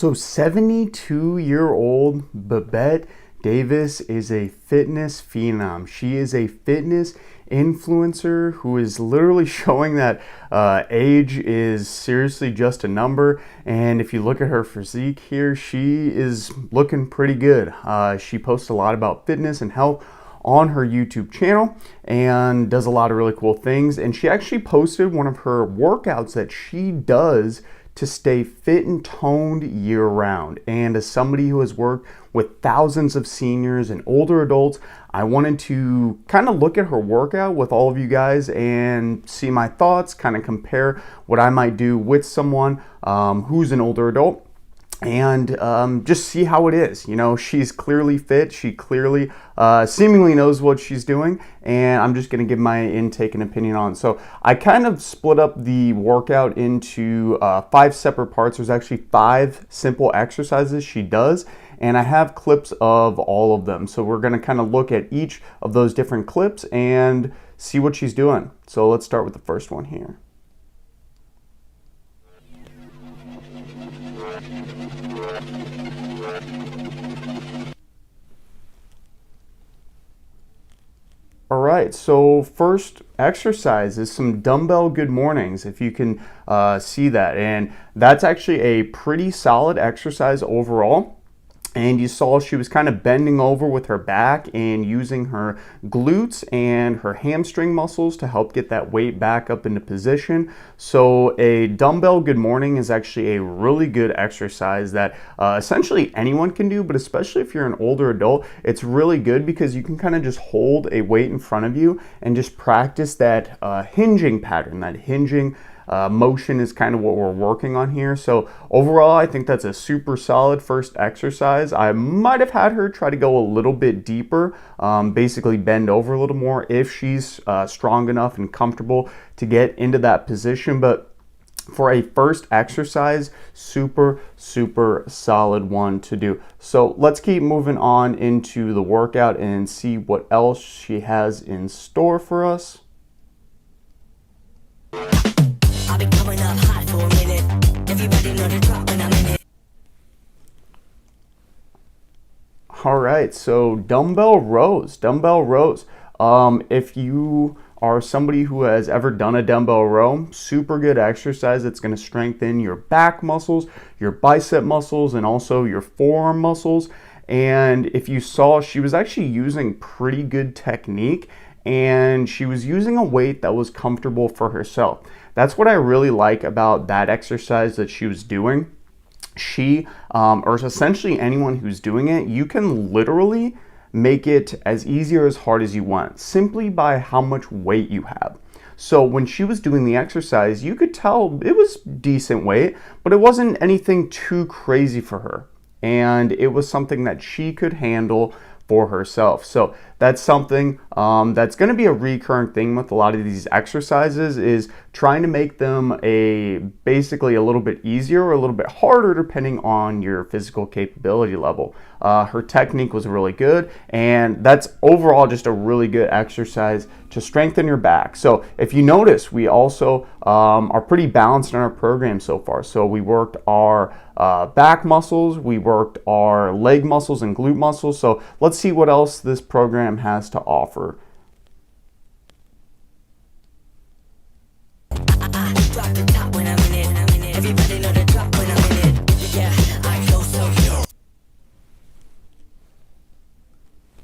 So 72-year-old Babette Davis is a fitness phenom. She is a fitness influencer who is literally showing that age is seriously just a number. And if you look at her physique here, she is looking pretty good. She posts a lot about fitness and health on her YouTube channel and does a lot of really cool things. And she actually posted one of her workouts that she does to stay fit and toned year round. And as somebody who has worked with thousands of seniors and older adults, I wanted to kind of look at her workout with all of you guys and see my thoughts, kind of compare what I might do with someone who's an older adult, and just see how it is. You know, she's clearly fit. She clearly seemingly knows what she's doing, and I'm just going to give my intake and opinion on it. So I kind of split up the workout into 5 separate parts. There's actually 5 simple exercises she does, and I have clips of all of them. So we're going to kind of look at each of those different clips and see what she's doing. So let's start with the first one here. All right, so first exercise is some dumbbell good mornings, if you can see that. And that's actually a pretty solid exercise overall. And you saw she was kind of bending over with her back and using her glutes and her hamstring muscles to help get that weight back up into position. So a dumbbell good morning is actually a really good exercise that essentially anyone can do, but especially if you're an older adult, it's really good because you can kind of just hold a weight in front of you and just practice that hinging pattern, that hinging motion is kind of what we're working on here. So overall, I think that's a super solid first exercise. I might have had her try to go a little bit deeper, basically bend over a little more if she's strong enough and comfortable to get into that position. But for a first exercise, super solid one to do. So let's keep moving on into the workout and see what else she has in store for us. All right, so dumbbell rows. If you are somebody who has ever done a dumbbell row, super good exercise. It's going to strengthen your back muscles, your bicep muscles, and also your forearm muscles. And if you saw, she was actually using pretty good technique, and she was using a weight that was comfortable for herself. That's what I really like about that exercise that she was doing. She, or essentially anyone who's doing it, you can literally make it as easy or as hard as you want, simply by how much weight you have. So when she was doing the exercise, you could tell it was decent weight, but it wasn't anything too crazy for her. And it was something that she could handle for herself. So that's something that's going to be a recurrent thing with a lot of these exercises, is trying to make them basically a little bit easier or a little bit harder depending on your physical capability level. Her technique was really good, and that's overall just a really good exercise to strengthen your back. So if you notice, we also are pretty balanced in our program so far. So we worked our back muscles, we worked our leg muscles and glute muscles. So let's see what else this program has to offer.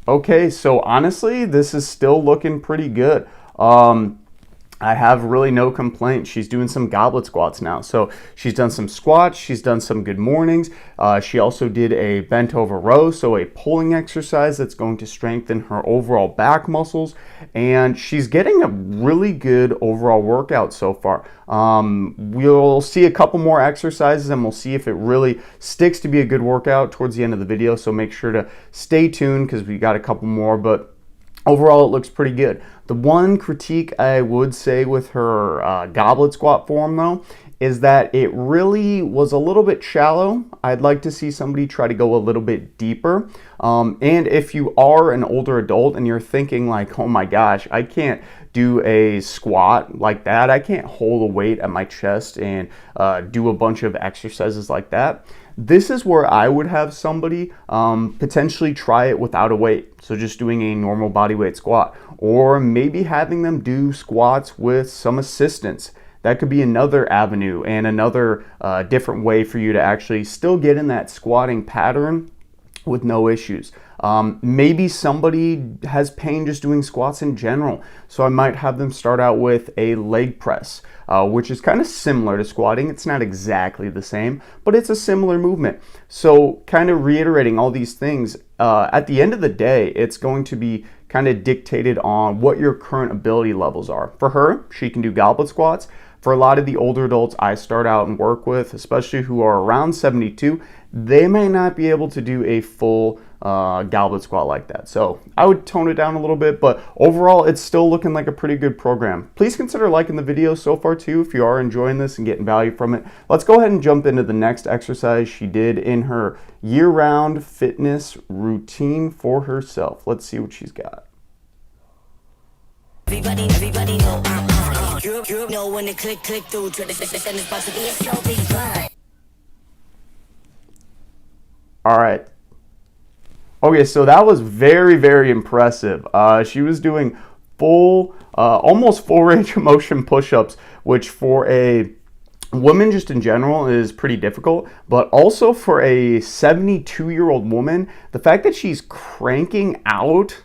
Okay, so honestly, this is still looking pretty good. I have really no complaints. She's doing some goblet squats now. So she's done some squats, she's done some good mornings. She also did a bent over row, so a pulling exercise that's going to strengthen her overall back muscles. And she's getting a really good overall workout so far. We'll see a couple more exercises and we'll see if it really sticks to be a good workout towards the end of the video. So make sure to stay tuned because we got a couple more, but overall, it looks pretty good. The one critique I would say with her goblet squat form, though, is that it really was a little bit shallow. I'd like to see somebody try to go a little bit deeper. And if you are an older adult and you're thinking like, oh my gosh, I can't do a squat like that, I can't hold a weight at my chest and do a bunch of exercises like that, This is where I would have somebody potentially try it without a weight. So just doing a normal body weight squat, or maybe having them do squats with some assistance. That could be another avenue and another different way for you to actually still get in that squatting pattern with no issues. Maybe somebody has pain just doing squats in general, so I might have them start out with a leg press, which is kind of similar to squatting. It's not exactly the same, but it's a similar movement. So kind of reiterating all these things, at the end of the day, it's going to be kind of dictated on what your current ability levels are. For her, she can do goblet squats. For a lot of the older adults I start out and work with, especially who are around 72, they may not be able to do a full goblet squat like that. So I would tone it down a little bit, but overall it's still looking like a pretty good program. Please consider liking the video so far too if you are enjoying this and getting value from it. Let's go ahead and jump into the next exercise she did in her year-round fitness routine for herself. Let's see what she's got. Everybody know you know when it click through to the system is about to be a show big fun. All right. Okay, so that was very, very impressive. She was doing almost full range of motion push-ups, which for a woman just in general is pretty difficult, but also for a 72-year-old woman, the fact that she's cranking out,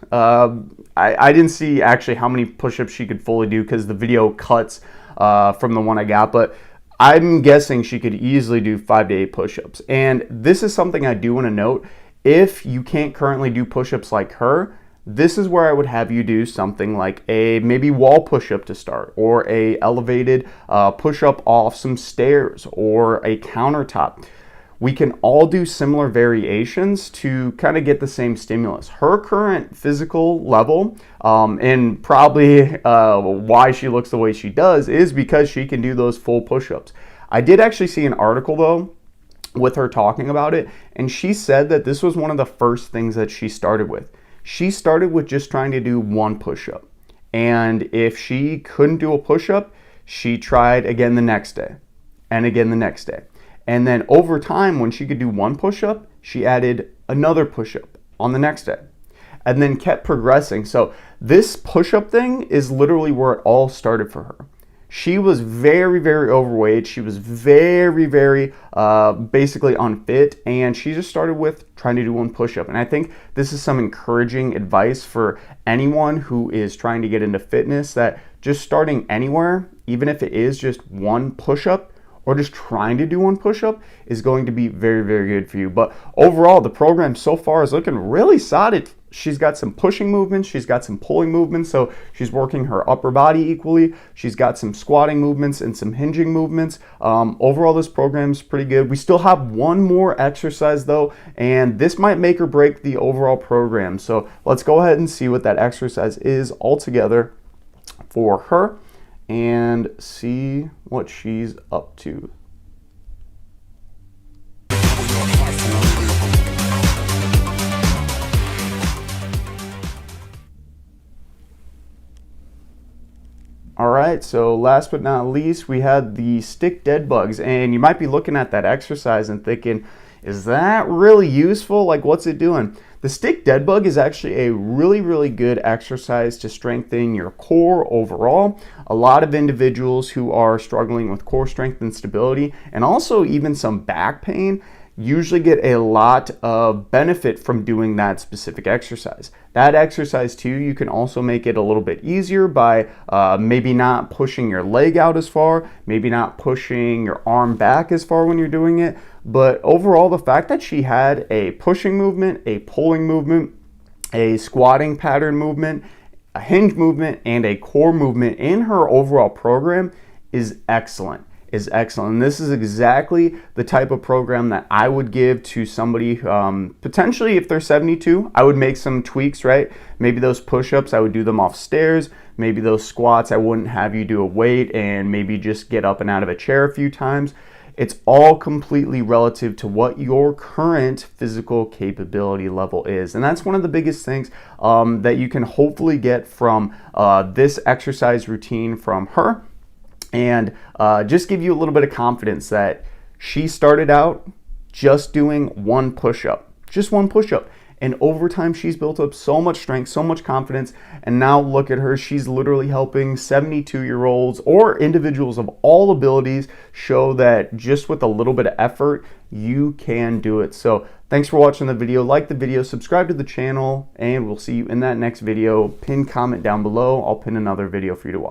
I didn't see actually how many push-ups she could fully do because the video cuts from the one I got, but I'm guessing she could easily do 5 to 8 push-ups. And this is something I do want to note. If you can't currently do push-ups like her, this is where I would have you do something like a maybe wall push-up to start, or a elevated push-up off some stairs, or a countertop. We can all do similar variations to kind of get the same stimulus. Her current physical level, and probably why she looks the way she does, is because she can do those full push-ups. I did actually see an article though with her talking about it, and she said that this was one of the first things that she started with. She started with just trying to do one push-up, and if she couldn't do a push-up, she tried again the next day, and again the next day. And then over time, when she could do one push-up, she added another push-up on the next day, and then kept progressing. So this push-up thing is literally where it all started for her. She was very, very overweight. She was very, very basically unfit, and she just started with trying to do one push-up. And I think this is some encouraging advice for anyone who is trying to get into fitness, that just starting anywhere, even if it is just one push-up, or just trying to do one push-up, is going to be very, very good for you. But overall, the program so far is looking really solid. She's got some pushing movements, she's got some pulling movements, so she's working her upper body equally. She's got some squatting movements and some hinging movements. Overall, this program is pretty good. We still have one more exercise though, and this might make or break the overall program. So let's go ahead and see what that exercise is altogether for her and see what she's up to. All right, so last but not least, we had the stick dead bugs, and you might be looking at that exercise and thinking, is that really useful? Like, what's it doing? The stick dead bug is actually a really, really good exercise to strengthen your core overall. A lot of individuals who are struggling with core strength and stability, and also even some back pain, usually get a lot of benefit from doing that specific exercise. That exercise too, you can also make it a little bit easier by maybe not pushing your leg out as far, maybe not pushing your arm back as far when you're doing it. But overall, the fact that she had a pushing movement, a pulling movement, a squatting pattern movement, a hinge movement, and a core movement in her overall program is excellent. And this is exactly the type of program that I would give to somebody, potentially if they're 72, I would make some tweaks, right? Maybe those push-ups, I would do them off stairs. Maybe those squats, I wouldn't have you do a weight and maybe just get up and out of a chair a few times. It's all completely relative to what your current physical capability level is. And that's one of the biggest things that you can hopefully get from this exercise routine from her. And just give you a little bit of confidence that she started out just doing one push-up, just one push-up. And over time, she's built up so much strength, so much confidence. And now look at her. She's literally helping 72-year-olds or individuals of all abilities show that just with a little bit of effort, you can do it. So thanks for watching the video. Like the video, subscribe to the channel, and we'll see you in that next video. Pin comment down below. I'll pin another video for you to watch.